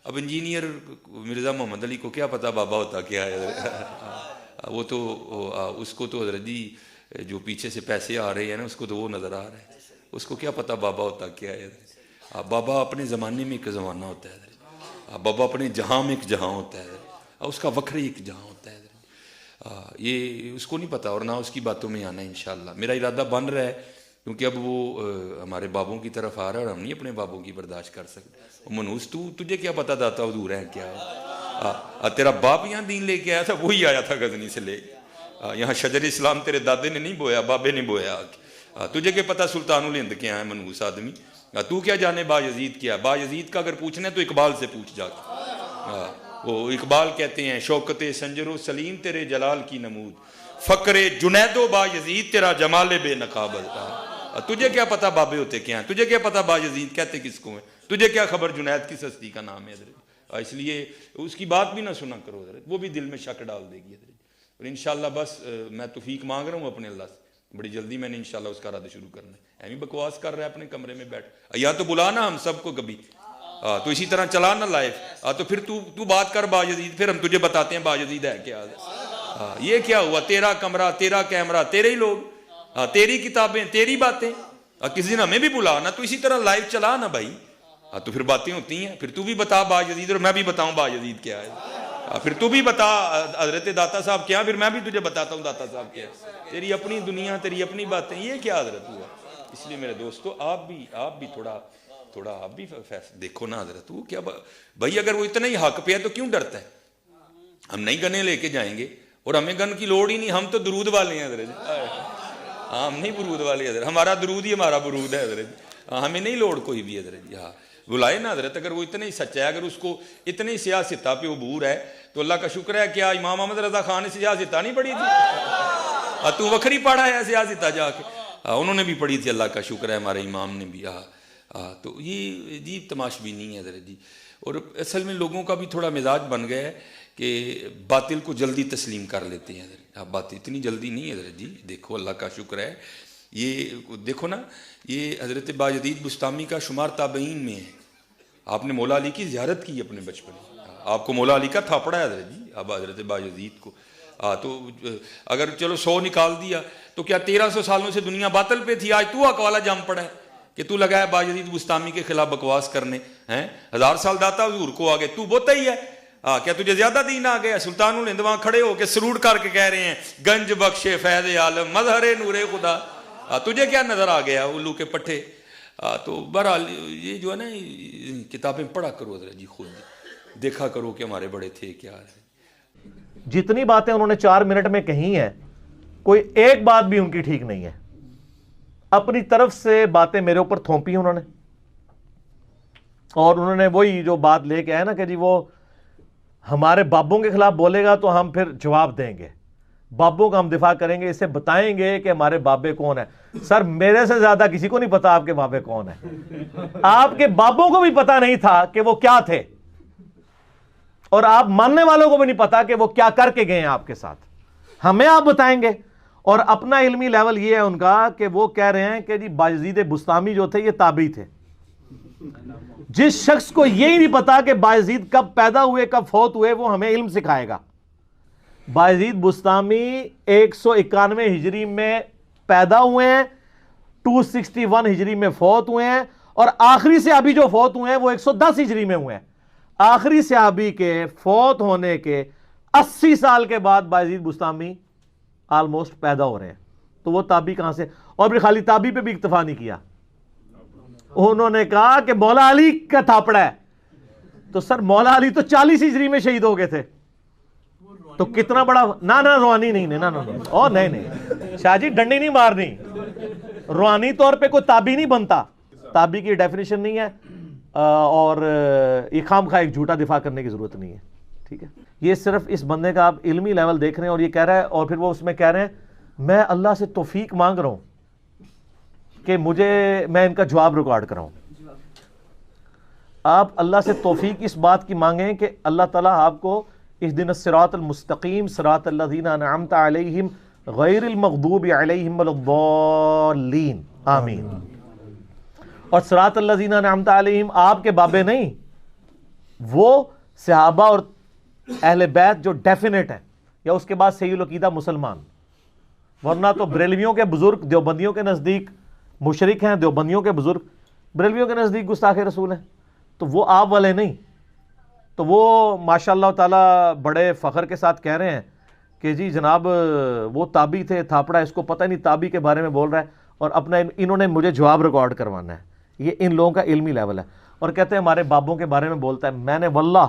اب انجینئر مرزا محمد علی کو کیا پتا بابا ہوتا کیا ہے؟ وہ تو اس کو تو حضرت جی جو پیچھے سے پیسے آ رہے ہیں نا، اس کو تو وہ نظر آ رہا ہے، اس کو کیا پتا بابا ہوتا کیا ہے؟ بابا اپنے زمانے میں ایک زمانہ ہوتا ہے، بابا اپنے جہاں میں ایک جہاں ہوتا ہے، اس کا وکھری ایک جہاں ہوتا ہے، یہ اس کو نہیں پتا اور نہ اس کی باتوں میں آنا ہے انشاءاللہ۔ میرا ارادہ بن رہا ہے کیونکہ اب وہ ہمارے بابوں کی طرف آ رہا ہے اور ہم نہیں اپنے بابوں کی برداشت کر سکتے۔ منوس تجھے کیا پتا داتا حضور ہے کیا؟ تیرا باپ یہاں دین لے کے آیا تھا، وہی آیا تھا غزنی سے لے کے، یہاں شجر اسلام تیرے دادے نے نہیں بویا، بابے نے بویا۔ تجھے کیا پتا سلطان الہند کیا ہے منوس آدمی؟ تو کیا جانے با یزید کیا؟ با یزید کا اگر پوچھنا ہے تو اقبال سے پوچھ جا کے۔ وہ اقبال کہتے ہیں شوکت سنجر و سلیم تیرے جلال کی نمود، فقر جنید و با یزید تیرا جمال بے نقابت۔ تجھے کیا پتا بابے ہوتے کیا ہیں؟ تجھے کیا پتا با یزید کہتے کس کو ہیں؟ تجھے کیا خبر جنید کس ہستی کا نام ہے حضرت؟ اس لیے اس کی بات بھی نہ سنا کرو حضرت، وہ بھی دل میں شک ڈال دے گی حضرت۔ اور انشاءاللہ بس میں توفیق مانگ رہا ہوں اپنے اللہ سے، بڑی جلدی میں نے انشاءاللہ اس کا رد شروع کرنا ہے۔ ایمی بکواس کر رہا ہے اپنے کمرے میں بیٹھ، یا تو بلانا ہم سب کو کبھی، تو اسی طرح چلا نہ لائف، تو پھر تو بات کر با یزید، پھر ہم تجھے بتاتے ہیں با یزید ہے کیا۔ یہ کیا ہوا؟ تیرا کمرہ، تیرا کیمرہ، تیرے ہی لوگ، تیری کتابیں، تیری باتیں، کسی دن ہمیں بھی بلا نا، تو اسی طرح لائف چلا نا بھائی، تو پھر باتیں ہوتی ہیں۔ پھر تو بھی بتا با یزید اور میں بھی بتاؤں با یزید کیا ہے، پھر تو بھی بتا حضرت داتا صاحب کیا، پھر میں بھی تجھے بتاتا ہوں داتا صاحب کیا ہے۔ تیری اپنی دنیا، تیری اپنی باتیں، یہ کیا حضرت ہوا؟ اس لیے میرے دوستو آپ بھی تھوڑا آپ بھی فیصلہ دیکھو نا حضرت۔ وہ کیا بھائی، اگر وہ اتنا ہی حق پہ ہے تو کیوں ڈرتا ہے؟ ہم نہیں گنے لے کے جائیں گے اور ہمیں گن کی لوڑ ہی نہیں، ہم تو درود والے ہیں حضرت، ہم نہیں برود والے حضرت، ہمارا درود ہی ہمارا برود ہے حضرت، ہمیں نہیں لوڑ کوئی بھی حضرت۔ ہاں بلائے نا حضرت، اگر وہ اتنا ہی سچا ہے، اگر اس کو اتنی سیاستہ پہ عبور ہے تو اللہ کا شکر ہے۔ کیا امام احمد رضا خان نے سیاستہ نہیں پڑھی تھی؟ تو وکھری پڑھا ہے سیاستہ جا کے، انہوں نے بھی پڑھی تھی، اللہ کا شکر ہے ہمارے امام نے بھی۔ تو یہ عجیب تماشبینی نہیں ہے حضرت جی۔ اور اصل میں لوگوں کا بھی تھوڑا مزاج بن گیا ہے کہ باطل کو جلدی تسلیم کر لیتے ہیں حضرت۔ بات اتنی جلدی نہیں ہے حضرت جی، دیکھو اللہ کا شکر ہے، یہ دیکھو نا، یہ حضرت باجدید بستامی کا شمار تابعین میں ہے۔ آپ نے مولا علی کی زیارت کی اپنے بچپن میں، آپ کو مولا علی کا تھاپڑا ہے حضرت جی، اب حضرت باجدید کو۔ تو اگر چلو 100 نکال دیا تو کیا 1300 سالوں سے دنیا باطل پہ تھی؟ آج تو اقوالا جام پڑا ہے کہ تو لگا ہے باجدید بستامی کے خلاف بکواس کرنے ہیں۔ 1000 سال داتا حضور کو آگے تو بوتا ہی ہے، کیا تجھے زیادہ دین آ گیا؟ سلطان الہند وہاں کھڑے ہو کے سروڑ کر کے کہہ رہے ہیں گنج بخش فیض عالم مظہر نور خدا، تجھے کیا نظر آ گیا الو کے پٹھے؟ تو بہرحال یہ جو ہے نا، کتابیں پڑھا کرو حضرت جی، خود دیکھا کرو کہ ہمارے بڑے تھے کیا ہے۔ جتنی باتیں انہوں نے 4 منٹ میں کہی ہیں، کوئی ایک بات بھی ان کی ٹھیک نہیں ہے۔ اپنی طرف سے باتیں میرے اوپر تھوپی انہوں نے، اور انہوں نے وہی جو بات لے کے آئے نا کہ جی وہ ہمارے بابوں کے خلاف بولے گا تو ہم پھر جواب دیں گے، بابوں کا ہم دفاع کریں گے، اسے بتائیں گے کہ ہمارے بابے کون ہیں۔ سر میرے سے زیادہ کسی کو نہیں پتا آپ کے بابے کون ہیں، آپ کے بابوں کو بھی پتا نہیں تھا کہ وہ کیا تھے، اور آپ ماننے والوں کو بھی نہیں پتا کہ وہ کیا کر کے گئے ہیں آپ کے ساتھ، ہمیں آپ بتائیں گے۔ اور اپنا علمی لیول یہ ہے ان کا کہ وہ کہہ رہے ہیں کہ جی باجدید بستامی جو تھے یہ تابعی تھے۔ جس شخص کو یہی نہیں پتا کہ باجدید کب پیدا ہوئے کب فوت ہوئے، وہ ہمیں علم سکھائے گا۔ باجدید بستامی 191 ہجری میں پیدا ہوئے ہیں، 261 ہجری میں فوت ہوئے ہیں، اور آخری صحابی جو فوت ہوئے ہیں وہ 110 ہجری میں ہوئے ہیں۔ آخری صحابی کے فوت ہونے کے 80 سال کے بعد باجدید بستامی آلموسٹ پیدا ہو رہے ہیں، تو وہ تابعی کہاں سے؟ اور بھی خالی تابعی پہ بھی اکتفا نہیں کیا، انہوں نے کہا کہ مولا علی کا تھاپڑا ہے۔ تو سر مولا علی تو 40 ہجری میں شہید ہو گئے تھے، تو کتنا بڑا نہ روحانی نہیں نہیں شاہ جی ڈنڈی نہیں مارنی، روحانی طور پہ کوئی تابعی نہیں بنتا، تابعی کی ڈیفینیشن نہیں ہے، اور یہ خام خواہ ایک جھوٹا دفاع کرنے کی ضرورت نہیں ہے، ٹھیک ہے۔ یہ صرف اس بندے کا آپ علمی لیول دیکھ رہے ہیں، اور یہ کہہ رہا ہے، اور پھر وہ اس میں کہہ رہے ہیں میں اللہ سے توفیق مانگ رہا ہوں کہ میں ان کا جواب ریکارڈ کراؤں۔ آپ اللہ سے توفیق اس بات کی مانگیں کہ اللہ تعالیٰ آپ کو اہدنا الصراط المستقیم صراط الذین انعمت علیہم غیر المغضوب علیہم ولا الضالین، آمین۔ اور صراط الذین انعمت علیہم آپ کے بابے نہیں، وہ صحابہ اور اہل بیت جو ڈیفینیٹ ہیں، یا اس کے بعد صحیح العقیدہ مسلمان، ورنہ تو بریلویوں کے بزرگ دیوبندیوں کے نزدیک مشرک ہیں، دیوبندیوں کے بزرگ بریلویوں کے نزدیک گستاخ رسول ہیں، تو وہ آپ والے نہیں. تو وہ ماشاء اللہ تعالیٰ بڑے فخر کے ساتھ کہہ رہے ہیں کہ جی جناب وہ تابی تھے، تھاپڑا اس کو پتہ نہیں تابی کے بارے میں بول رہا ہے، اور اپنا انہوں نے مجھے جواب ریکارڈ کروانا ہے. یہ ان لوگوں کا علمی لیول ہے. اور کہتے ہیں ہمارے بابوں کے بارے میں بولتا ہے. میں نے واللہ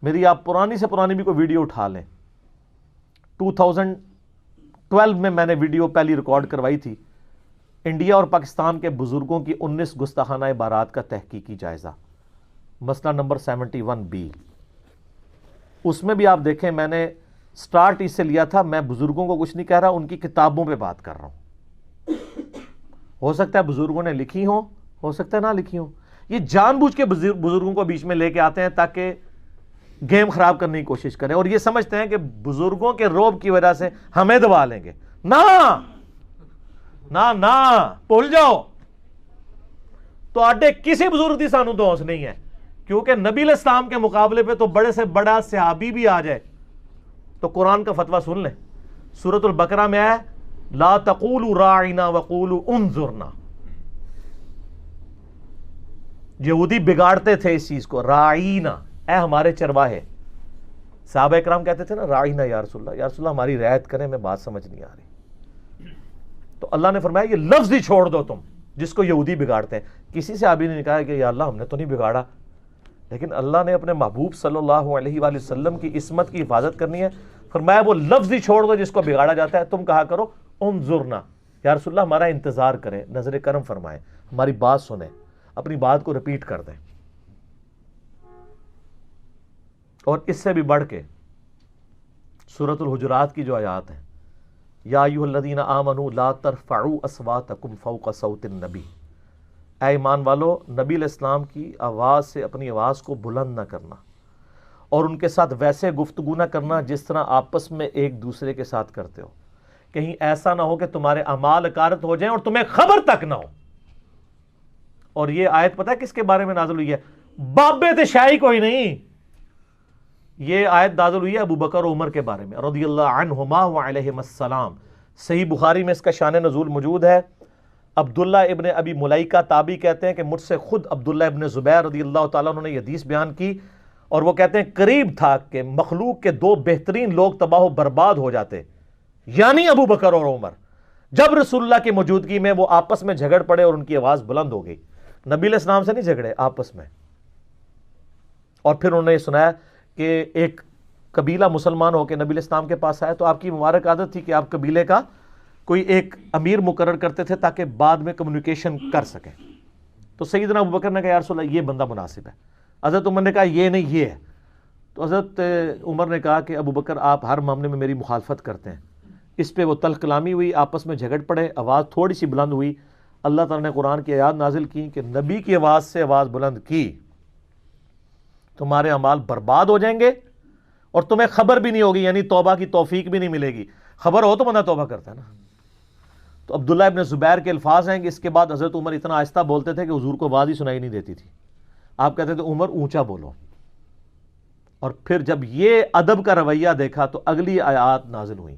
میری آپ پرانی سے پرانی بھی کوئی ویڈیو اٹھا لیں، 2012 میں نے ویڈیو پہلی ریکارڈ کروائی تھی، انڈیا اور پاکستان کے بزرگوں کی 19 گستاخانہ عبارات کا تحقیقی جائزہ، مسئلہ نمبر 71B. اس میں بھی آپ دیکھیں میں نے سٹارٹ اس سے لیا تھا، میں بزرگوں کو کچھ نہیں کہہ رہا، ان کی کتابوں پہ بات کر رہا ہوں. ہو سکتا ہے بزرگوں نے لکھی ہوں، ہو سکتا ہے نہ لکھی ہوں. یہ جان بوجھ کے بزرگوں کو بیچ میں لے کے آتے ہیں تاکہ گیم خراب کرنے کی کوشش کریں، اور یہ سمجھتے ہیں کہ بزرگوں کے روب کی وجہ سے ہمیں دبا لیں گے. نہ بھول جاؤ. تو آڈے کسی بزرگ دی سانو دوست نہیں ہے، کیونکہ نبی علیہ السلام کے مقابلے پہ تو بڑے سے بڑا صحابی بھی آ جائے تو قرآن کا فتویٰ سن لیں. سورۃ البقرہ میں ہے لا تقولوا راعنا وقولوا انظرنا. یہودی بگاڑتے تھے اس چیز کو، راعینا اے ہمارے چرواہے. صحابہ اکرام کہتے تھے نا راعینا یا رسول اللہ ہماری رعایت کریں، میں بات سمجھ نہیں آ رہی. تو اللہ نے فرمایا یہ لفظ ہی چھوڑ دو تم جس کو یہودی بگاڑتے ہیں. کسی صحابی نے کہا کہ یا اللہ ہم نے تو نہیں بگاڑا، لیکن اللہ نے اپنے محبوب صلی اللہ علیہ وآلہ وسلم کی عصمت کی حفاظت کرنی ہے. فرمایا وہ لفظ ہی چھوڑ دو جس کو بگاڑا جاتا ہے. تم کہا کرو انظرنا، یا رسول اللہ ہمارا انتظار کریں، نظر کرم فرمائیں، ہماری بات سنیں، اپنی بات کو ریپیٹ کر دیں. اور اس سے بھی بڑھ کے سورۃ الحجرات کی جو آیات ہیں، یا ایھا الذین آمنوا لا ترفعوا اصواتکم فوق صوت النبی، اے ایمان والو نبی علیہ السلام کی آواز سے اپنی آواز کو بلند نہ کرنا، اور ان کے ساتھ ویسے گفتگو نہ کرنا جس طرح آپس میں ایک دوسرے کے ساتھ کرتے ہو، کہیں ایسا نہ ہو کہ تمہارے اعمال اکارت ہو جائیں اور تمہیں خبر تک نہ ہو. اور یہ آیت پتہ ہے کس کے بارے میں نازل ہوئی ہے؟ بابے تے شاہی کوئی نہیں. یہ آیت نازل ہوئی ہے ابو بکر اور عمر کے بارے میں رضی اللہ عنہما وعلیہم السلام. صحیح بخاری میں اس کا شان نزول موجود ہے. عبداللہ ابن ابی ملیکہ تابعی کہتے ہیں کہ مجھ سے خود عبداللہ ابن زبیر رضی اللہ تعالیٰ عنہ نے یہ حدیث بیان کی، اور وہ کہتے ہیں قریب تھا کہ مخلوق کے دو بہترین لوگ تباہ و برباد ہو جاتے، یعنی ابو بکر اور عمر، جب رسول اللہ کی موجودگی میں وہ آپس میں جھگڑ پڑے اور ان کی آواز بلند ہو گئی. نبی علیہ السلام سے نہیں جھگڑے، آپس میں. اور پھر انہوں نے یہ سنایا کہ ایک قبیلہ مسلمان ہو کے نبی علیہ السلام کے پاس آیا، تو آپ کی مبارک عادت تھی کہ آپ قبیلے کا کوئی ایک امیر مقرر کرتے تھے تاکہ بعد میں کمیونیکیشن کر سکیں. تو سیدنا ابو بکر نے کہا یا رسول اللہ یہ بندہ مناسب ہے. حضرت عمر نے کہا یہ نہیں یہ ہے. تو حضرت عمر نے کہا کہ ابو بکر آپ ہر معاملے میں میری مخالفت کرتے ہیں. اس پہ وہ تلخ کلامی ہوئی، آپس میں جھگڑ پڑے، آواز تھوڑی سی بلند ہوئی. اللہ تعالیٰ نے قرآن کی آیات نازل کی کہ نبی کی آواز سے آواز بلند کی تمہارے اعمال برباد ہو جائیں گے اور تمہیں خبر بھی نہیں ہوگی، یعنی توبہ کی توفیق بھی نہیں ملے گی. خبر ہو تو بندہ توبہ کرتا ہے نا. تو عبداللہ ابن زبیر کے الفاظ ہیں کہ اس کے بعد حضرت عمر اتنا آہستہ بولتے تھے کہ حضور کو آواز ہی سنائی نہیں دیتی تھی. آپ کہتے تھے عمر اونچا بولو. اور پھر جب یہ ادب کا رویہ دیکھا تو اگلی آیات نازل ہوئیں،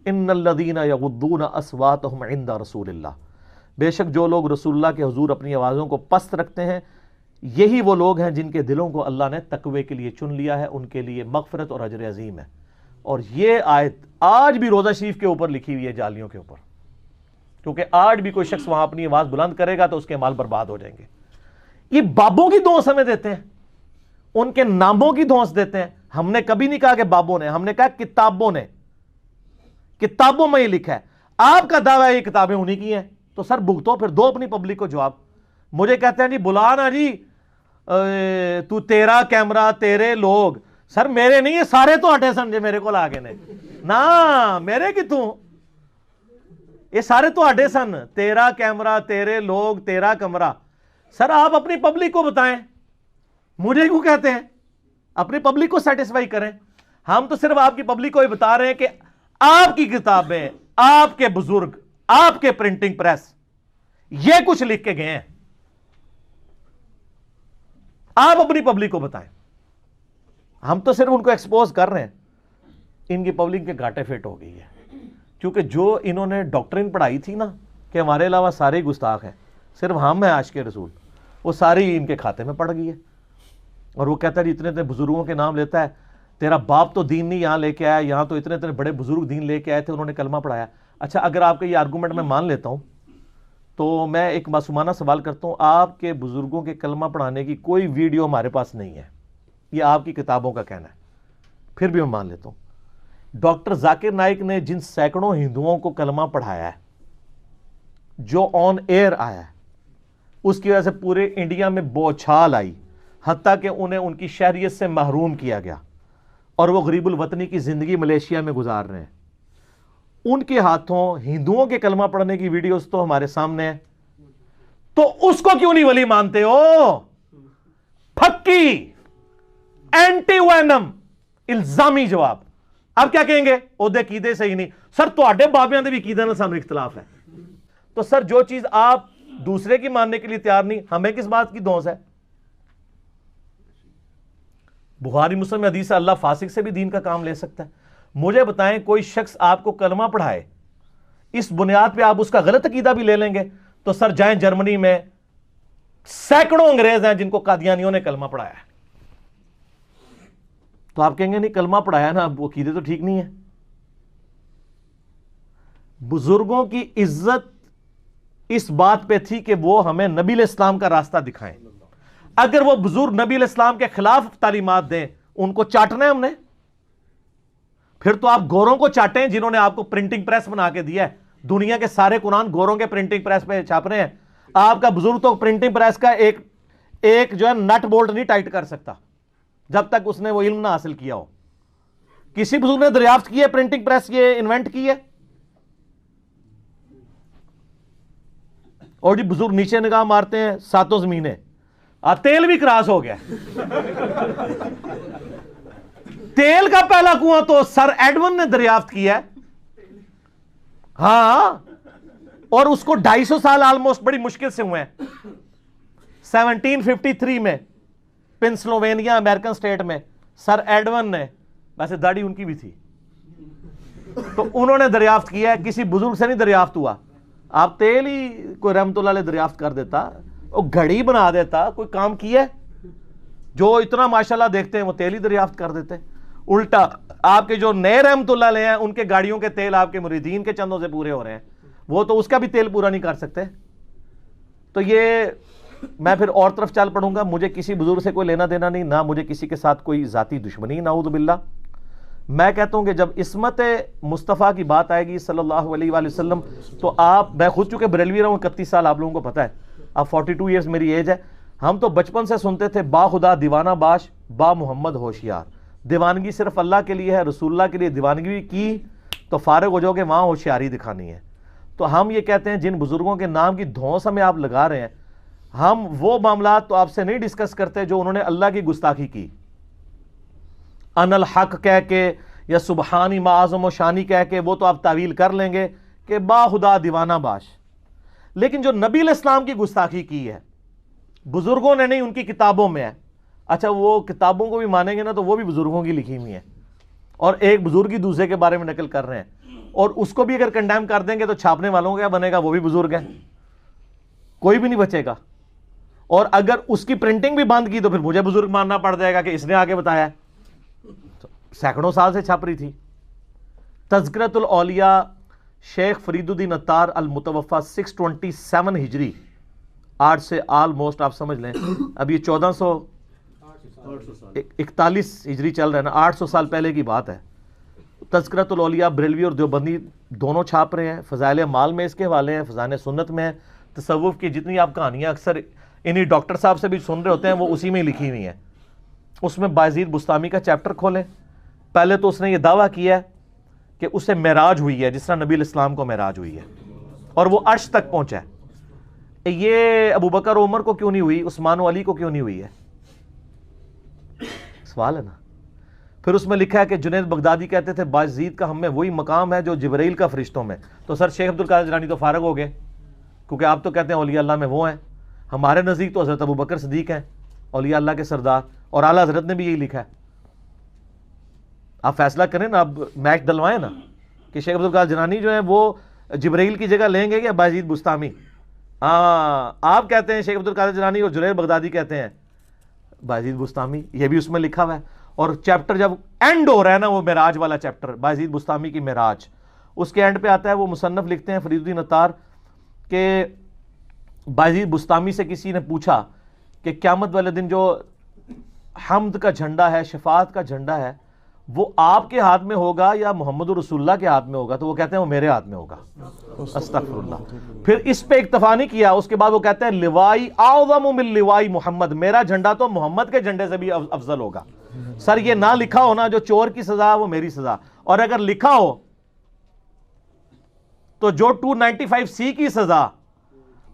ان الذین یغضون اصواتهم عند رسول اللہ، بے شک جو لوگ رسول اللہ کے حضور اپنی آوازوں کو پست رکھتے ہیں یہی وہ لوگ ہیں جن کے دلوں کو اللہ نے تقوی کے لیے چن لیا ہے، ان کے لیے مغفرت اور اجر عظیم ہے. اور یہ آیت آج بھی روضہ شریف کے اوپر لکھی ہوئی ہے، جالیوں کے اوپر، کیونکہ آج بھی کوئی شخص وہاں اپنی آواز بلند کرے گا تو اس کے مال برباد ہو جائیں گے. یہ بابوں کی دھونس ہمیں دیتے ہیں، ان کے ناموں کی دھونس دیتے ہیں. ہم نے کبھی نہیں کہا کہ بابوں نے، ہم نے کہا کتابوں نے، کتابوں میں یہ لکھا ہے. آپ کا دعویٰ ہے یہ کتابیں انہی کی ہیں، تو سر بھگتو پھر دو اپنی پبلک کو جواب. مجھے کہتے ہیں جی بلا نا جی تو تیرا کیمرہ تیرے لوگ، سر میرے نہیں، یہ سارے تو ہٹے سن جے میرے کو آگے نے نا، میرے کی تو یہ سارے تو ہٹے سن، تیرا کیمرہ تیرے لوگ تیرا کمرہ. سر آپ اپنی پبلک کو بتائیں، مجھے کیوں کہتے ہیں؟ اپنی پبلک کو سیٹسفائی کریں. ہم تو صرف آپ کی پبلک کو ہی بتا رہے ہیں کہ آپ کی کتابیں، آپ کے بزرگ، آپ کے پرنٹنگ پریس یہ کچھ لکھ کے گئے ہیں. آپ اپنی پبلک کو بتائیں. ہم تو صرف ان کو ایکسپوز کر رہے ہیں. ان کی پبلک کے گھاٹے فٹ ہو گئی ہے, کیونکہ جو انہوں نے ڈاکٹرین پڑھائی تھی نا کہ ہمارے علاوہ سارے گستاخ ہیں, صرف ہم ہیں عاشق رسول, وہ ساری ان کے کھاتے میں پڑ گئی ہے. اور وہ کہتا ہے جی اتنے اتنے بزرگوں کے نام لیتا ہے, تیرا باپ تو دین نہیں یہاں لے کے آیا, یہاں تو اتنے اتنے بڑے بزرگ دین لے کے آئے تھے, انہوں نے کلمہ پڑھایا. اچھا اگر آپ کا یہ آرگومنٹ میں مان لیتا ہوں تو میں ایک معصومانہ سوال کرتا ہوں, آپ کے بزرگوں کے کلمہ پڑھانے کی کوئی ویڈیو ہمارے پاس نہیں ہے, یہ آپ کی کتابوں کا کہنا ہے, پھر بھی میں مان لیتا ہوں. ڈاکٹر ذاکر نائک نے جن سینکڑوں ہندوؤں کو کلمہ پڑھایا ہے, جو آن ایئر آیا ہے, اس کی وجہ سے پورے انڈیا میں بوچھال آئی, حتیٰ کہ انہیں ان کی شہریت سے محروم کیا گیا, اور وہ غریب الوطنی کی زندگی ملیشیا میں گزار رہے ہیں. ان کے ہاتھوں ہندوؤں کے کلمہ پڑھنے کی ویڈیوز تو ہمارے سامنے ہے, تو اس کو کیوں نہیں ولی مانتے ہو؟ پھکی اینٹی وینم الزامی جواب. اب کیا کہیں گے؟ عہدے قیدے سے ہی نہیں. سر تواڈے بابیاں دے بھی قیدے نال سانوں اختلاف ہے. تو سر جو چیز آپ دوسرے کی ماننے کے لیے تیار نہیں, ہمیں کس بات کی دھونس ہے؟ بخاری مسلم حدیث ہے اللہ فاسق سے بھی دین کا کام لے سکتا ہے. مجھے بتائیں کوئی شخص آپ کو کلمہ پڑھائے, اس بنیاد پہ آپ اس کا غلط عقیدہ بھی لے لیں گے, تو سر جائیں جرمنی میں سینکڑوں انگریز ہیں جن کو قادیانیوں نے کلمہ پڑھایا ہے, تو آپ کہیں گے نہیں کلمہ پڑھایا نا, وہ عقیدے تو ٹھیک نہیں ہے. بزرگوں کی عزت اس بات پہ تھی کہ وہ ہمیں نبی علیہ السلام کا راستہ دکھائیں. اگر وہ بزرگ نبی علیہ السلام کے خلاف تعلیمات دیں, ان کو چاٹنا ہے ہم نے. پھر تو آپ گوروں کو چاٹیں جنہوں نے آپ کو پرنٹنگ پریس بنا کے دیا ہے. دنیا کے سارے قرآن گوروں کے پرنٹنگ پریس پہ چھاپ رہے ہیں. آپ کا بزرگ تو پرنٹنگ پریس کا ایک جو ہے نٹ بولٹ نہیں ٹائٹ کر سکتا جب تک اس نے وہ علم نہ حاصل کیا ہو. کسی بزرگ نے دریافت کی ہے پرنٹنگ پریس یہ انوینٹ کی ہے؟ اور جی بزرگ نیچے نگاہ مارتے ہیں ساتوں زمینیں, تیل بھی کراس ہو گیا. تیل کا پہلا کنواں تو سر ایڈون نے دریافت کیا ہے. ہاں, اور اس کو 250 سال آلموسٹ بڑی مشکل سے ہوئے ہیں. 1753 میں پنسلوینیا امریکن سٹیٹ میں سر ایڈون نے, ویسے داڑھی ان کی بھی تھی, تو انہوں نے دریافت کیا ہے, کسی بزرگ سے نہیں دریافت ہوا. آپ تیل ہی کوئی رحمت اللہ علیہ دریافت کر دیتا, وہ گھڑی بنا دیتا, کوئی کام کیا ہے؟ جو اتنا ماشاءاللہ دیکھتے ہیں وہ تیل ہی دریافت کر دیتے. الٹا آپ کے جو نئے رحمت اللہ علیہ ہیں ان کے گاڑیوں کے تیل آپ کے مریدین کے چندوں سے پورے ہو رہے ہیں, وہ تو اس کا بھی تیل پورا نہیں کر سکتے. تو یہ میں پھر اور طرف چل پڑوں گا. مجھے کسی بزرگ سے کوئی لینا دینا نہیں, نہ مجھے کسی کے ساتھ کوئی ذاتی دشمنی, نعوذ باللہ. میں کہتا ہوں کہ جب عصمت مصطفیٰ کی بات آئے گی صلی اللہ علیہ وآلہ وسلم, تو آپ, میں خود چونکہ بریلوی رہا ہوں 31 سال, آپ لوگوں کو پتہ ہے, اب 42 ایئرز میری ایج ہے. ہم تو بچپن سے سنتے تھے با خدا دیوانہ باش با محمد ہوشیار. دیوانگی صرف اللہ کے لیے ہے, رسول اللہ کے لیے دیوانگی کی تو فارغ ہو جاؤ گے, وہاں ہوشیاری دکھانی ہے. تو ہم یہ کہتے ہیں جن بزرگوں کے نام کی دھونس ہمیں آپ لگا رہے ہیں, ہم وہ معاملات تو آپ سے نہیں ڈسکس کرتے جو انہوں نے اللہ کی گستاخی کی. ان الحق کہہ کے یا سبحانی معظم و شانی کہہ کے وہ تو آپ تعویل کر لیں گے کہ با خدا دیوانہ باش. لیکن جو نبی علیہ السلام کی گستاخی کی ہے بزرگوں نے نہیں, ان کی کتابوں میں ہے. اچھا وہ کتابوں کو بھی مانیں گے نا تو وہ بھی بزرگوں کی لکھی ہوئی ہیں, اور ایک بزرگ ہی دوسرے کے بارے میں نقل کر رہے ہیں, اور اس کو بھی اگر کنڈیم کر دیں گے تو چھاپنے والوں کا کیا بنے گا؟ وہ بھی بزرگ ہیں, کوئی بھی نہیں بچے گا. اور اگر اس کی پرنٹنگ بھی بند کی تو پھر مجھے بزرگ ماننا پڑ جائے گا کہ اس نے آگے بتایا ہے. سینکڑوں سال سے چھپ رہی تھی. تذکرۃ الاولیاء شیخ فرید الدین عطار المتوفا 627 ہجری, 8 سے آلموسٹ آپ سمجھ لیں اب یہ 1441 ہجری چل رہا ہے نا, 800 سال پہلے کی بات ہے. تذکرۃ الاولیاء بریلوی اور دیوبندی دونوں چھاپ رہے ہیں. فضائل اعمال میں اس کے حوالے ہیں, فضائل سنت میں ہیں. تصوف کی جتنی آپ کہانیاں اکثر انہی ڈاکٹر صاحب سے بھی سن رہے ہوتے ہیں, وہ اسی میں ہی لکھی ہوئی ہیں. اس میں بایزید بستامی کا چیپٹر کھولیں. پہلے تو اس نے یہ دعویٰ کیا ہے کہ اسے معراج ہوئی ہے جس طرح نبی علیہ السلام کو معراج ہوئی ہے, اور وہ عرش تک پہنچا ہے. یہ ابو بکر و عمر کو کیوں نہیں ہوئی, عثمان و علی کو کیوں نہیں ہوئی ہے؟ سوال ہے نا. پھر اس میں لکھا ہے کہ جنید بغدادی کہتے تھے بایزید کا ہم میں وہی مقام ہے جو جبرائیل کا فرشتوں میں. تو سر شیخ عبد القادر جیلانی تو فارغ ہو گئے, کیونکہ آپ تو کہتے ہیں اولیاء اللہ میں وہ ہیں. ہمارے نزدیک تو حضرت ابو بکر صدیق ہیں اولیاء اللہ کے سردار, اور اعلیٰ حضرت نے بھی یہی لکھا ہے. آپ فیصلہ کریں نا, اب میچ ڈلوائیں نا کہ شیخ عبدالقادر جیلانی جو ہے وہ جبرائیل کی جگہ لیں گے یا بایزید بستامی. ہاں آپ کہتے ہیں شیخ عبدالقادر جیلانی اور جنید بغدادی کہتے ہیں بایزید بستامی, یہ بھی اس میں لکھا ہوا ہے. اور چیپٹر جب اینڈ ہو رہا ہے نا, وہ معراج والا چیپٹر, بایزید بستامی کی معراج, اس کے اینڈ پہ آتا ہے, وہ مصنف لکھتے ہیں فرید الدین عطار کہ بایزید بستامی سے کسی نے پوچھا کہ قیامت والے دن جو حمد کا جھنڈا ہے, شفاعت کا جھنڈا ہے, وہ آپ کے ہاتھ میں ہوگا یا محمد رسول اللہ کے ہاتھ میں ہوگا؟ تو وہ کہتے ہیں وہ میرے ہاتھ میں ہوگا. استغفر اللہ. پھر اس پہ اکتفا نہیں کیا, اس کے بعد وہ کہتے ہیں لوائی اعظم من لوائی محمد, میرا جھنڈا تو محمد کے جھنڈے سے بھی افضل ہوگا. سر یہ نہ لکھا ہو نا, جو چور کی سزا وہ میری سزا, اور اگر لکھا ہو تو جو 295C کی سزا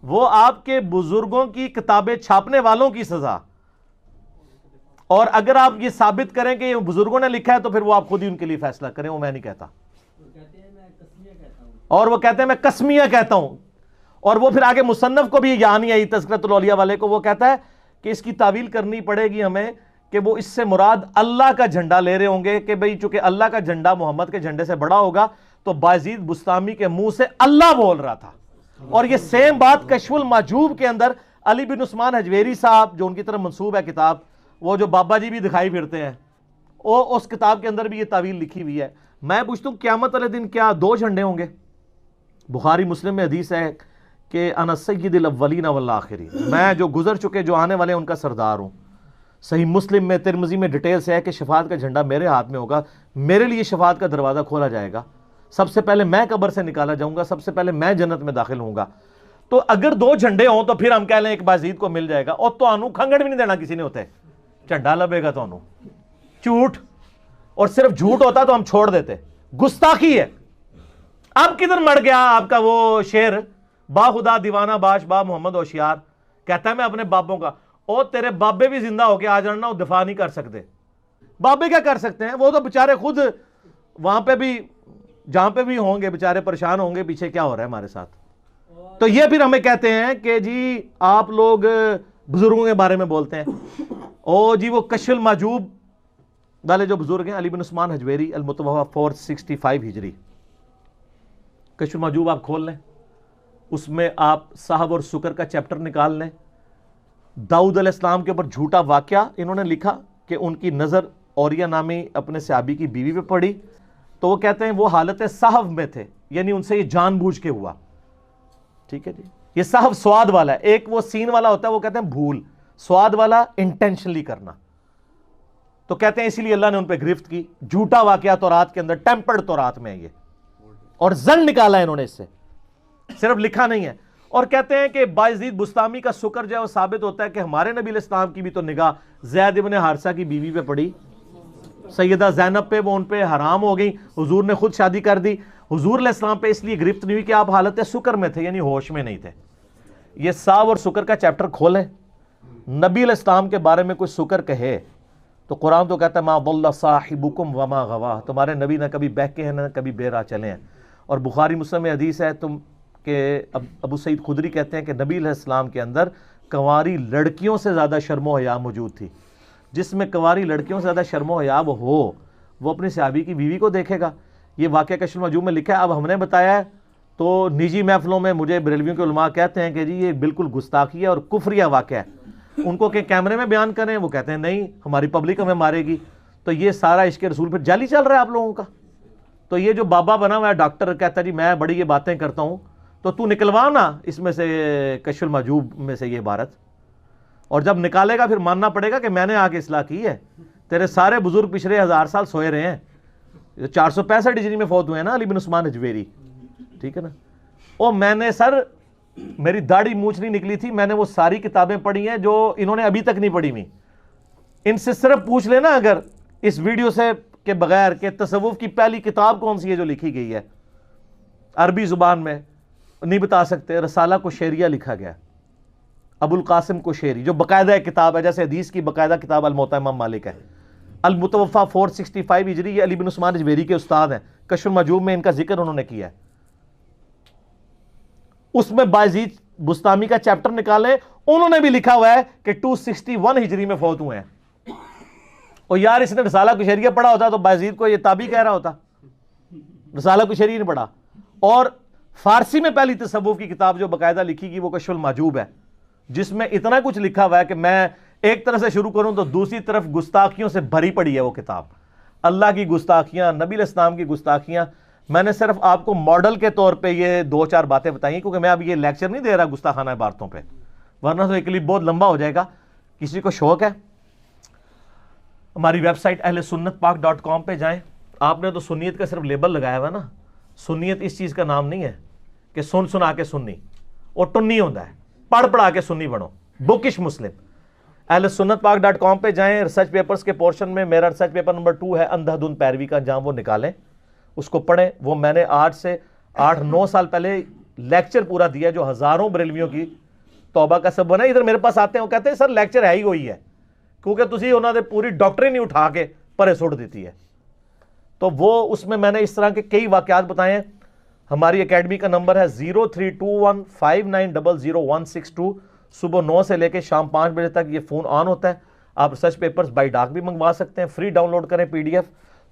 وہ آپ کے بزرگوں کی کتابیں چھاپنے والوں کی سزا, اور اگر آپ یہ ثابت کریں کہ یہ بزرگوں نے لکھا ہے تو پھر وہ آپ خود ہی ان کے لیے فیصلہ کریں, وہ میں نہیں کہتا. اور وہ کہتے ہیں میں قسمیہ کہتا ہوں. اور وہ پھر آگے مصنف کو بھی یہاں نہیں آئی, تذکرۃ الاولیاء والے کو, وہ کہتا ہے کہ اس کی تعویل کرنی پڑے گی ہمیں کہ وہ اس سے مراد اللہ کا جھنڈا لے رہے ہوں گے کہ بھئی چونکہ اللہ کا جھنڈا محمد کے جھنڈے سے بڑا ہوگا, تو بایزید بستامی کے منہ سے اللہ بول رہا تھا. اور یہ سیم بات کشف المحجوب کے اندر علی بن عثمان حجویری صاحب, جو ان کی طرف منسوب ہے کتاب, وہ جو بابا جی بھی دکھائی پھرتے ہیں, وہ اس کتاب کے اندر بھی یہ تعویل لکھی ہوئی ہے. میں پوچھتا ہوں قیامت والے دن کیا 2 جھنڈے ہوں گے؟ بخاری مسلم میں حدیث ہے کہ انا سید الاولین والآخرین, میں جو گزر چکے جو آنے والے ہیں ان کا سردار ہوں. صحیح مسلم میں ترمذی میں ڈیٹیل سے ہے کہ شفاعت کا جھنڈا میرے ہاتھ میں ہوگا, میرے لیے شفاعت کا دروازہ کھولا جائے گا, سب سے پہلے میں قبر سے نکالا جاؤں گا, سب سے پہلے میں جنت میں داخل ہوں گا. تو اگر 2 جھنڈے ہوں تو پھر ہم کہہ لیں ایک بایزید کو مل جائے گا, اور تو انو کھنگڑ بھی نہیں دینا کسی نے ہوتے, جھنڈا لبے گا تو انو جھوٹ, اور صرف جھوٹ ہوتا تو ہم چھوڑ دیتے. گستاخی ہے. اب کدھر مر گیا آپ کا وہ شعر, با خدا دیوانہ باش با محمد ہوشیار, کہتا ہے میں اپنے بابوں کا, او تیرے بابے بھی زندہ ہو کے آ جانا, وہ دفاع نہیں کر سکتے. بابے کیا کر سکتے ہیں, وہ تو بےچارے خود وہاں پہ بھی جہاں پہ بھی ہوں گے بےچارے پریشان ہوں گے پیچھے کیا ہو رہا ہے ہمارے ساتھ. تو یہ پھر ہمیں کہتے ہیں کہ جی آپ لوگ بزرگوں کے بارے میں بولتے ہیں, او جی وہ کشف المحجوب والے جو بزرگ ہیں علی بن عثمان حجویری المتوفی 465 ہجری, کشف المحجوب آپ کھول لیں, اس میں آپ صاحب اور سکر کا چیپٹر نکال لیں. داؤد علیہ السلام کے اوپر جھوٹا واقعہ انہوں نے لکھا کہ ان کی نظر اوریا نامی اپنے صحابی کی بیوی پہ پڑی, تو وہ کہتے ہیں وہ حالت صحو میں تھے, یعنی ان سے یہ جان بوجھ کے ہوا. ٹھیک ہے جی, یہ صحو سواد والا ہے, ایک وہ سین والا ہوتا ہے وہ کہتے ہیں بھول, سواد والا انٹینشنلی کرنا. تو کہتے ہیں اسی لیے اللہ نے ان پہ گرفت کی. جھوٹا واقعہ تورات کے اندر, ٹیمپرڈ تورات میں ہے یہ, اور زن نکالا ہے انہوں نے اس سے, صرف لکھا نہیں ہے. اور کہتے ہیں کہ بایزید بستامی کا سکر جو ہے وہ ثابت ہوتا ہے کہ ہمارے نبی علیہ السلام کی بھی تو نگاہ زید ابن حارثہ کی بیوی پہ پڑی, سیدہ زینب پہ, وہ ان پہ حرام ہو گئی, حضور نے خود شادی کر دی. حضور علیہ السلام پہ اس لیے گرفت نہیں ہوئی کہ آپ حالت سکر میں تھے, یعنی ہوش میں نہیں تھے. یہ صاحب اور سکر کا چیپٹر کھولیں, نبی علیہ السلام کے بارے میں کوئی سکر کہے تو قرآن تو کہتا ہے ما ضل صاحبکم وما غوا, تمہارے نبی نہ کبھی بہکے ہیں نہ کبھی بے راہ چلے ہیں. اور بخاری مسلم میں حدیث ہے تم کہ ابو سعید خدری کہتے ہیں کہ نبی علیہ السلام کے اندر کنواری لڑکیوں سے زیادہ شرم و حیا موجود تھی. جس میں کنواری لڑکیوں سے زیادہ شرم و حیا ہو وہ اپنی صحابی کی بیوی کو دیکھے گا. یہ واقعہ کشف المحجوب میں لکھا ہے. اب ہم نے بتایا ہے تو نجی محفلوں میں مجھے بریلویوں کے علماء کہتے ہیں کہ جی یہ بالکل گستاخی ہے اور کفریہ واقعہ ہے. ان کو کہ کیمرے میں بیان کریں, وہ کہتے ہیں نہیں ہماری پبلک ہمیں مارے گی. تو یہ سارا عشق رسول پھر جعلی چل رہا ہے آپ لوگوں کا. تو یہ جو بابا بنا ہوا ہے ڈاکٹر, کہتا ہے جی میں بڑی یہ باتیں کرتا ہوں, تو نکلوا نا اس میں سے کشف المحجوب میں سے یہ عبارت, اور جب نکالے گا پھر ماننا پڑے گا کہ میں نے آ کے اصلاح کی ہے. تیرے سارے بزرگ پچھلے 1000 سال سوئے رہے ہیں, 465 ہجری میں فوت ہوئے ہیں نا علی بن عثمان حجویری, ٹھیک ہے نا. او میں نے سر میری داڑھی مونچھ نہیں نکلی تھی, میں نے وہ ساری کتابیں پڑھی ہیں جو انہوں نے ابھی تک نہیں پڑھی ہوئی. ان سے صرف پوچھ لینا اگر اس ویڈیو سے کے بغیر کہ تصوف کی پہلی کتاب کون سی ہے جو لکھی گئی ہے عربی زبان میں, نہیں بتا سکتے. رسالہ کو شیریہ لکھا گیا, ابو القاسم کو شیری, جو باقاعدہ کتاب ہے, جیسے حدیث کی باقاعدہ کتاب الموطا امام مالک ہے. المتوفی 465 ہجری, یہ علی بن عثمان حجویری کے استاد ہیں. کشف المحجوب میں ان کا ذکر انہوں نے کیا ہے. اس میں بایزید بستامی کا چیپٹر نکالے, انہوں نے بھی لکھا ہوا ہے کہ 261 ہجری میں فوت ہوئے ہیں. اور یار اس نے رسالہ کشریہ پڑھا ہوتا تو بایزید کو یہ تابعی کہہ رہا ہوتا. رسالہ کشریہ نہیں پڑھا. اور فارسی میں پہلی تصوف کی کتاب جو باقاعدہ لکھی گئی وہ کشف المحجوب ہے, جس میں اتنا کچھ لکھا ہوا ہے کہ میں ایک طرح سے شروع کروں تو دوسری طرف گستاخیوں سے بھری پڑی ہے وہ کتاب. اللہ کی گستاخیاں, نبی علیہ السلام کی گستاخیاں. میں نے صرف آپ کو ماڈل کے طور پہ یہ 2-4 باتیں بتائی ہیں, کیونکہ میں اب یہ لیکچر نہیں دے رہا گستاخانہ عبارتوں پہ, ورنہ تو یہ کلپ بہت لمبا ہو جائے گا. کسی کو شوق ہے ہماری ویب سائٹ اہلسنتپاک.com پہ جائیں. آپ نے تو سنیت کا صرف لیبل لگایا ہوا نا. سنیت اس چیز کا نام نہیں ہے کہ سن سنا کے سنی, اور ٹنی ہوتا ہے پڑھ پڑھا کے سنی بنو. بکش مسلم. اہلسنتپاک.com پہ جائیں. ریسرچ پیپرز کے پورشن میں میرا ریسرچ پیپر نمبر 2 ہے اندھا دھند پیروی کا انجام, وہ نکالیں, اس کو پڑھیں. وہ میں نے آج سے 8-9 سال پہلے لیکچر پورا دیا جو ہزاروں بریلویوں کی توبہ کا سبب بنا. ادھر میرے پاس آتے ہیں, وہ کہتے ہیں سر لیکچر ہے ہی وہی ہے, کیونکہ تسی انہوں نے پوری ڈاکٹرین نہیں اٹھا کے پرے سٹ دیتی ہے. تو وہ اس میں نے اس طرح کے کئی واقعات بتائے ہیں. ہماری اکیڈمی کا نمبر ہے 032159000162. صبح 9 سے لے کے شام 5 بجے تک یہ فون آن ہوتا ہے. آپ ریسرچ پیپرز بائی ڈاک بھی منگوا سکتے ہیں, فری ڈاؤن لوڈ کریں PDF,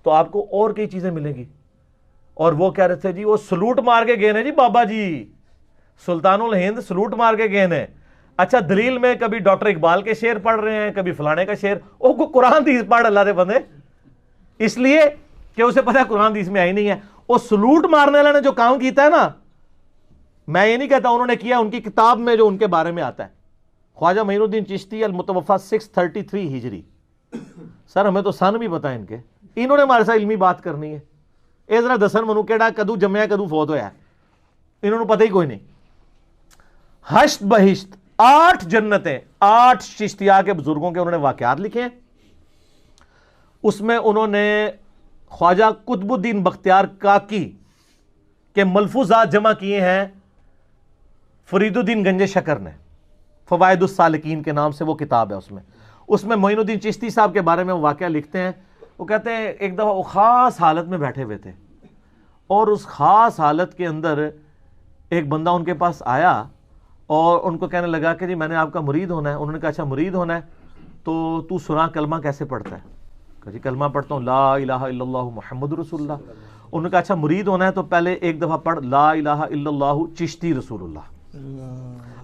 تو آپ کو اور کئی چیزیں ملیں گی. اور وہ کہہ رہے تھے جی وہ سلوٹ مار کے گئے ہیں جی بابا جی, سلطان الہند سلوٹ مار کے گئے ہیں. اچھا دلیل میں کبھی ڈاکٹر اقبال کے شعر پڑھ رہے ہیں, کبھی فلانے کا شعر, او کو قرآن حدیث پڑھ اللہ دے بندے, اس لیے کہ اسے پتہ ہے قرآن حدیث میں آئی نہیں ہے. وہ سلوٹ مارنے والے نے جو کام کیتا ہے نا, میں یہ نہیں کہتا انہوں نے کیا, ان کی کتاب میں جو ان کے بارے میں آتا ہے. خواجہ معین الدین چشتی المتوفا 633 ہجری. سر ہمیں تو سن بھی پتہ ہے ان کے, انہوں نے ہمارے ساتھ علمی بات کرنی ہے. اے ذرا دسن منو کیڑا کدو جمعہ کدو فوت ہویا ہے, انہوں نے پتہ ہی کوئی نہیں. حشت بہشت 8 جنتیں 8 چشتیہ کے بزرگوں کے انہوں نے واقعات لکھے ہیں. اس میں انہوں نے خواجہ قطب الدین بختیار کاکی کے ملفوظات جمع کیے ہیں فرید الدین گنج شکر نے. فوائد السالکین کے نام سے وہ کتاب ہے. اس میں معین الدین چشتی صاحب کے بارے میں وہ واقعہ لکھتے ہیں. وہ کہتے ہیں ایک دفعہ وہ خاص حالت میں بیٹھے ہوئے تھے, اور اس خاص حالت کے اندر ایک بندہ ان کے پاس آیا اور ان کو کہنے لگا کہ جی میں نے آپ کا مرید ہونا ہے. انہوں نے کہا اچھا مرید ہونا ہے تو سنا کلمہ کیسے پڑھتا ہے؟ کہ جی کلمہ پڑھتا ہوں لا الہ الا اللہ محمد رسول اللہ. انہوں نے کہا اچھا مرید ہونا ہے تو پہلے ایک دفعہ پڑھ لا الہ الا اللہ چشتی رسول اللہ.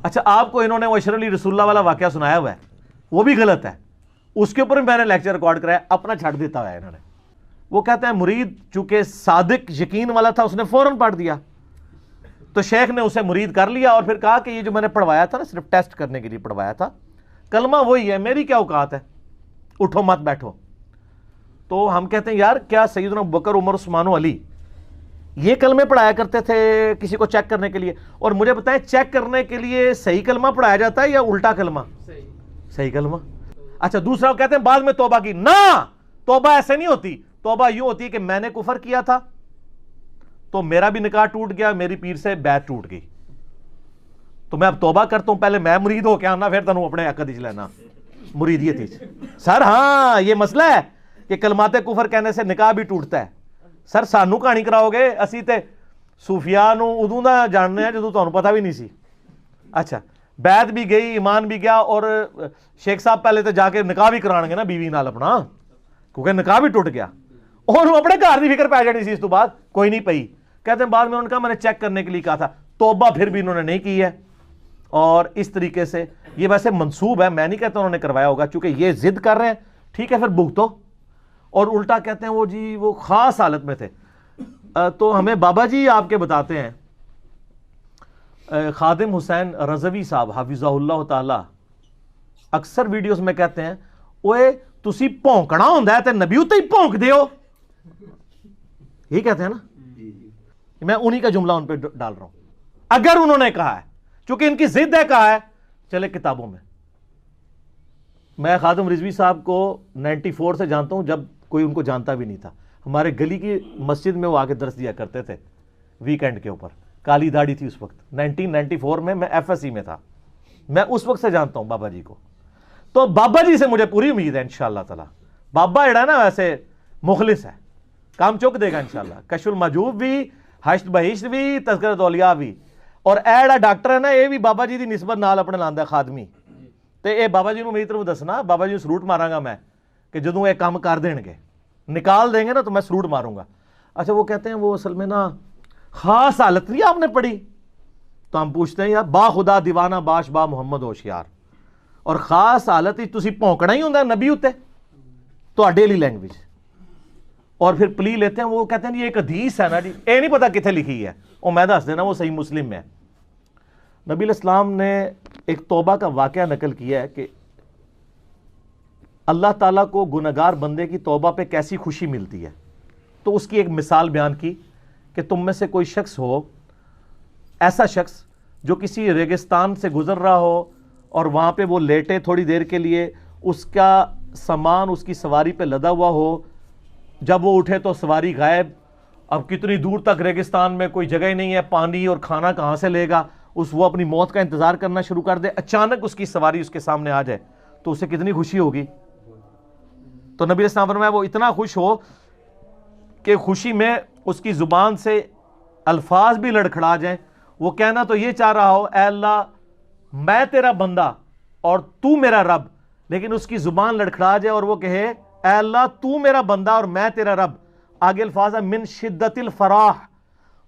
اچھا آپ کو انہوں نے وہ اشر علی رسول اللہ والا واقعہ سنایا ہوا ہے, وہ بھی غلط ہے. اس کے اوپر میں نے لیکچر ریکارڈ کرایا, اپنا چھڑ دیتا ہوا ہے انہوں نے. وہ کہتے ہیں مرید چونکہ صادق یقین والا تھا, اس نے فوراً پڑھ دیا. تو شیخ نے اسے مرید کر لیا اور پھر کہا کہ یہ جو میں نے پڑھوایا تھا نا صرف ٹیسٹ کرنے کے لیے پڑھوایا تھا, کلمہ وہی ہے, میری کیا اوقات ہے, اٹھو مت بیٹھو. تو ہم کہتے ہیں یار کیا سیدنا ابوبکر عمر عثمان و علی یہ کلمے پڑھایا کرتے تھے کسی کو چیک کرنے کے لیے؟ اور مجھے بتائیں چیک کرنے کے لیے صحیح کلمہ پڑھایا جاتا ہے یا الٹا کلمہ؟ صحیح کلمہ. اچھا دوسرا وہ کہتے ہیں بعد میں توبہ کی. نہ, توبہ ایسے نہیں ہوتی. توبہ یوں ہوتی ہے کہ میں نے کفر کیا تھا تو میرا بھی نکاح ٹوٹ گیا, میری پیر سے بیعت ٹوٹ گئی, تو میں اب توبہ کرتا ہوں, پہلے میں مرید ہو کے آنا پھر تنوں اپنے عقد وچ لینا مریدیت وچ. سر ہاں یہ مسئلہ ہے کہ کلمات کفر کہنے سے نکاح بھی ٹوٹتا ہے. سر سانو کہانی کراؤ گے, اسی تے صوفیاء نو ادوں دا جاننے ہیں جدوں تانوں پتہ بھی نہیں سی. اچھا بیعت بھی گئی, ایمان بھی گیا, اور شیخ صاحب پہلے تو جا کے نکاح بھی کران گے نا بیوی نال اپنا, کیونکہ نکاح بھی ٹوٹ گیا, اور وہ اپنے گھر دی فکر پی جانی سی. اس تو بعد کوئی نہیں پئی. کہتے ہیں بعد میں انہوں نے کہا میں نے چیک کرنے کے لیے کہا تھا. توبہ پھر بھی انہوں نے نہیں کی ہے. اور اس طریقے سے یہ ویسے منسوب ہے, میں نہیں کہتا انہوں نے کروایا ہوگا, چونکہ یہ ضد کر رہے ہیں, ٹھیک ہے پھر بھگتو. اور الٹا کہتے ہیں وہ جی وہ خاص حالت میں تھے. تو ہمیں بابا جی آپ کے بتاتے ہیں, خادم حسین رضوی صاحب حافظہ اللہ تعالی اکثر ویڈیوز میں کہتے ہیں اوے تسی پونکنا ہوندا ہے تے نبی تے ہی پونک دیو, یہی کہتے ہیں نا. میں انہی کا جملہ ان پہ ڈال رہا ہوں. اگر انہوں نے کہا ہے, چونکہ ان کی ضد ہے, کہا ہے, چلے کتابوں میں. میں خادم رضوی صاحب کو 94 سے جانتا ہوں, جب کوئی ان کو جانتا بھی نہیں تھا. ہمارے گلی کی مسجد میں وہ آ کے درس دیا کرتے تھے ویکینڈ کے اوپر. کالی داڑھی تھی اس وقت, 1994 میں FSC میں تھا. میں اس وقت سے جانتا ہوں بابا جی کو. تو بابا جی سے مجھے پوری امید ہے انشاءاللہ تعالی. بابا جڑا نا ویسے مخلص ہے, کام چک دے گا انشاءاللہ. کشف المحجوب بھی, حشت بہشت بھی, تذکرۃ اولیاء بھی. اور ایڑا ڈاکٹر ہے نا, یہ بھی بابا جی دی نسبت نال اپنے لاندا خادمی. تے اے بابا جی نو میری طرف دسنا, بابا جی نو سلوٹ ماراں گا میں کہ جدوں یہ کام کر دیں گے نکال دیں گے نا تو میں سلوٹ ماروں گا. اچھا وہ کہتے ہیں وہ اصل میں نا خاص حالت نہیں آپ نے پڑھی, تو ہم پوچھتے ہیں یار با خدا دیوانہ باش با محمد ہوشیار, اور خاص حالت ہی تسی پونکنا ہی ہوندا نبی اتے تو ڈیلی لینگویج, اور پھر پلی لیتے ہیں. وہ کہتے ہیں یہ ایک حدیث ہے نا جی, اے نہیں پتا کتنے لکھی ہے, اور میں دس دینا وہ صحیح مسلم میں ہے. نبی علیہ السلام نے ایک توبہ کا واقعہ نقل کیا ہے کہ اللہ تعالیٰ کو گنہگار بندے کی توبہ پہ کیسی خوشی ملتی ہے. تو اس کی ایک مثال بیان کی کہ تم میں سے کوئی شخص ہو, ایسا شخص جو کسی ریگستان سے گزر رہا ہو اور وہاں پہ وہ لیٹے تھوڑی دیر کے لیے, اس کا سامان اس کی سواری پہ لدا ہوا ہو, جب وہ اٹھے تو سواری غائب. اب کتنی دور تک ریگستان میں کوئی جگہ ہی نہیں ہے, پانی اور کھانا کہاں سے لے گا, وہ اپنی موت کا انتظار کرنا شروع کر دے. اچانک اس کی سواری اس کے سامنے آ جائے تو اسے کتنی خوشی ہوگی. تو نبی علیہ السلام فرمایا وہ اتنا خوش ہو کہ خوشی میں اس کی زبان سے الفاظ بھی لڑکھڑا جائیں. وہ کہنا تو یہ چاہ رہا ہو اے اللہ میں تیرا بندہ اور تو میرا رب, لیکن اس کی زبان لڑکھڑا جائے اور وہ کہے اے اللہ تو میرا بندہ اور میں تیرا رب. آگے الفاظ ہے من شدت الفراح,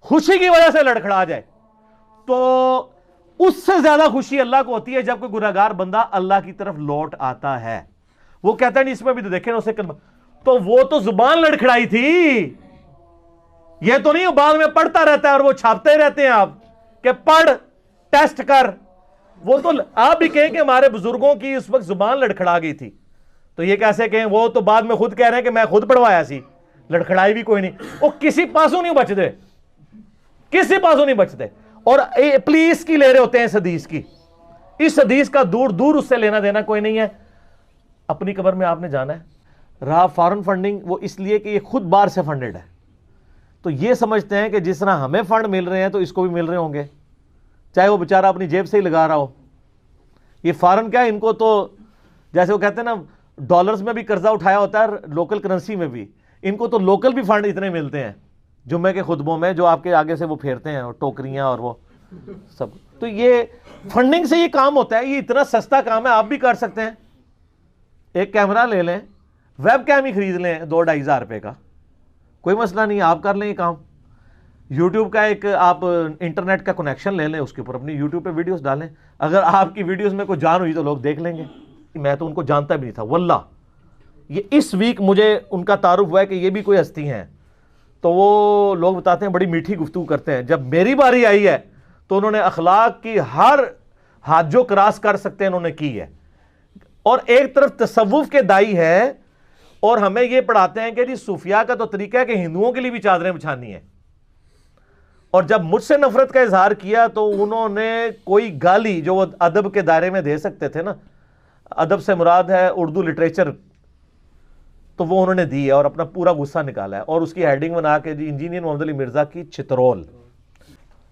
خوشی کی وجہ سے لڑکھڑا جائے. تو اس سے زیادہ خوشی اللہ کو ہوتی ہے جب کوئی گنہگار بندہ اللہ کی طرف لوٹ آتا ہے. وہ کہتا ہے نہیں اس میں بھی تو دیکھیں اسے کلمہ, تو وہ تو زبان لڑکھڑائی تھی, یہ تو نہیں بعد میں پڑھتا رہتا ہے اور وہ چھاپتے رہتے ہیں آپ کہ پڑھ ٹیسٹ کر. وہ تو آپ بھی کہیں کہ ہمارے بزرگوں کی اس وقت زبان لڑکھڑا گئی تھی, تو یہ کیسے کہیں, وہ تو بعد میں خود کہہ رہے ہیں کہ میں خود پڑھوایا سی, لڑکھڑائی بھی کوئی نہیں. وہ کسی پاسوں نہیں بچتے, کسی پاسوں نہیں بچتے, اور پلیز کی لے رہے ہوتے ہیں اس حدیث کی. اس حدیث کا دور دور اس سے لینا دینا کوئی نہیں ہے. اپنی قبر میں آپ نے جانا ہے. رہا فارن فنڈنگ, وہ اس لیے کہ یہ خود باہر سے فنڈڈ ہے, تو یہ سمجھتے ہیں کہ جس طرح ہمیں فنڈ مل رہے ہیں تو اس کو بھی مل رہے ہوں گے, چاہے وہ بیچارہ اپنی جیب سے ہی لگا رہا ہو. یہ فارن کیا ہے, ان کو تو جیسے وہ کہتے ہیں نا ڈالرز میں بھی قرضہ اٹھایا ہوتا ہے, لوکل کرنسی میں بھی, ان کو تو لوکل بھی فنڈ اتنے ملتے ہیں جمعے کے خطبوں میں جو آپ کے آگے سے وہ پھیرتے ہیں, اور ٹوکریاں اور وہ سب. تو یہ فنڈنگ سے یہ کام ہوتا ہے, یہ اتنا سستا کام ہے, آپ بھی کر سکتے ہیں. ایک کیمرہ لے لیں, ویب کیم ہی خرید لیں 2-2.5 ہزار روپے کا, کوئی مسئلہ نہیں, آپ کر لیں یہ کام. یوٹیوب کا ایک آپ انٹرنیٹ کا کنیکشن لے لیں, اس کے اوپر اپنی یوٹیوب پہ ویڈیوز ڈالیں. اگر آپ کی ویڈیوز میں کوئی جان ہوئی تو لوگ دیکھ لیں گے. میں تو ان کو جانتا بھی نہیں تھا واللہ, یہ اس ویک مجھے ان کا تعارف ہوا ہے کہ یہ بھی کوئی ہستی ہیں. تو وہ لوگ بتاتے ہیں بڑی میٹھی گفتگو کرتے ہیں. جب میری باری آئی ہے تو انہوں نے اخلاق کی ہر حد جو کراس کر سکتے ہیں انہوں نے کی ہے. اور ایک طرف تصوف کے دائی ہے اور ہمیں یہ پڑھاتے ہیں کہ جی صوفیاء کا تو طریقہ ہے کہ ہندوؤں کے لیے بھی چادریں بچھانی ہیں. اور جب مجھ سے نفرت کا اظہار کیا تو انہوں نے کوئی گالی جو وہ ادب کے دائرے میں دے سکتے تھے نا, ادب سے مراد ہے اردو لٹریچر, تو وہ انہوں نے دی ہے اور اپنا پورا غصہ نکالا ہے, اور اس کی ہیڈنگ بنا کے جی انجینئر محمد علی مرزا کی چترول.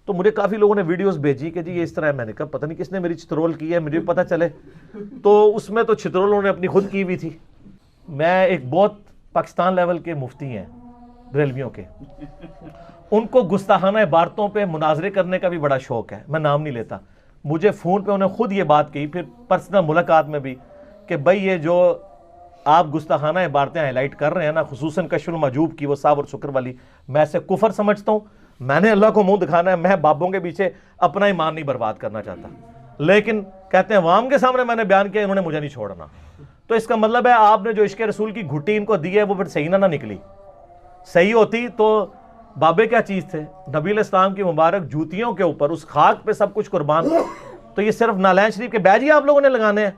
تو مجھے کافی لوگوں نے ویڈیوز بھیجی کہ جی یہ اس طرح ہے. میں نے کہا پتہ نہیں کس نے میری چترول کی ہے, مجھے بھی پتہ چلے. تو اس میں تو چترول انہوں نے اپنی خود کی ہوئی تھی. میں ایک بہت پاکستان لیول کے مفتی ہیں بریلویوں کے, ان کو گستاخانہ عبارتوں پہ مناظرے کرنے کا بھی بڑا شوق ہے, میں نام نہیں لیتا. مجھے فون پہ انہوں نے خود یہ بات کہی, پھر پرسنل ملاقات میں بھی, کہ بھائی یہ جو آپ گستاخانہ عبارتیں ہائی لائٹ کر رہے ہیں نا, خصوصاً کشف المحجوب کی وہ صاحب اور شکر والی, میں اسے کفر سمجھتا ہوں. میں نے اللہ کو منہ دکھانا ہے, میں بابوں کے پیچھے اپنا ایمان نہیں برباد کرنا چاہتا, لیکن کہتے ہیں عوام کے سامنے میں نے بیان کیا, انہوں نے مجھے نہیں چھوڑنا. تو اس کا مطلب ہے آپ نے جو عشق رسول کی گھٹی ان کو دی ہے وہ پھر صحیح نہ نکلی. صحیح ہوتی تو بابے کیا چیز تھے, نبی علیہ السلام کی مبارک جوتیوں کے اوپر اس خاک پہ سب کچھ قربان. تو یہ صرف نالین شریف کے بیج ہی آپ لوگوں نے لگانے ہیں,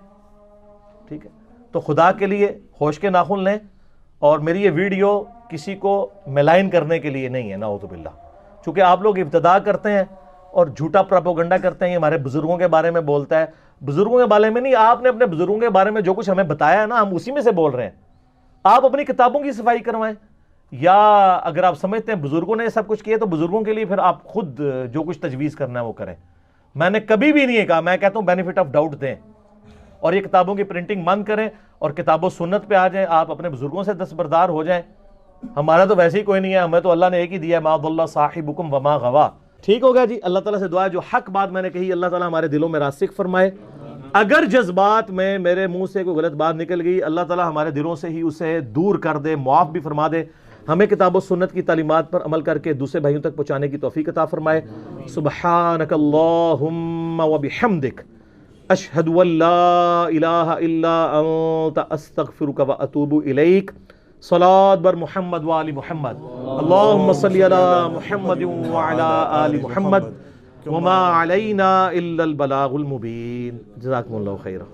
ٹھیک ہے. تو خدا کے لیے ہوش کے ناخن لیں, اور میری یہ ویڈیو کسی کو ملائن کرنے کے لیے نہیں ہے, نعوذ باللہ. چونکہ آپ لوگ ابتدا کرتے ہیں اور جھوٹا پروپیگنڈا کرتے ہیں, یہ ہمارے بزرگوں کے بارے میں بولتا ہے. بزرگوں کے بارے میں نہیں, آپ نے اپنے بزرگوں کے بارے میں جو کچھ ہمیں بتایا ہے نا, ہم اسی میں سے بول رہے ہیں. آپ اپنی کتابوں کی صفائی کروائیں, یا اگر آپ سمجھتے ہیں بزرگوں نے سب کچھ کیا تو بزرگوں کے لیے پھر آپ خود جو کچھ تجویز کرنا ہے وہ کریں. میں نے کبھی بھی نہیں کہا, میں کہتا ہوں بینیفٹ آف ڈاؤٹ دیں, اور یہ کتابوں کی پرنٹنگ بند کریں اور کتاب و سنت پہ آ جائیں. آپ اپنے بزرگوں سے دستبردار ہو جائیں. ہمارا تو ویسے ہی کوئی نہیں ہے, ہمیں تو اللہ نے ایک ہی دیا ہے, ما ضل صاحبکم وما غوا. ٹھیک ہو گیا جی. اللہ تعالیٰ سے دعا ہے جو حق بات میں نے کہی اللہ تعالیٰ ہمارے دلوں میں راسخ فرمائے. اگر جذبات میں میرے منہ سے کوئی غلط بات نکل گئی، اللہ تعالیٰ ہمارے دلوں سے ہی اسے دور کر دے، معاف بھی فرما دے، ہمیں کتاب و سنت کی تعلیمات پر عمل کر کے دوسرے بھائیوں تک پہنچانے کی توفیق عطا فرمائے۔ سبحانک اللہم و بحمدک، اشہد ان لا الہ الا انت، استغفرک و اتوب الیک۔ صلاۃ بر محمد و آل محمد، اللہم صلی علی محمد و علی آل محمد، وما علینا الا البلاغ المبین۔ جزاکم اللہ خیرا۔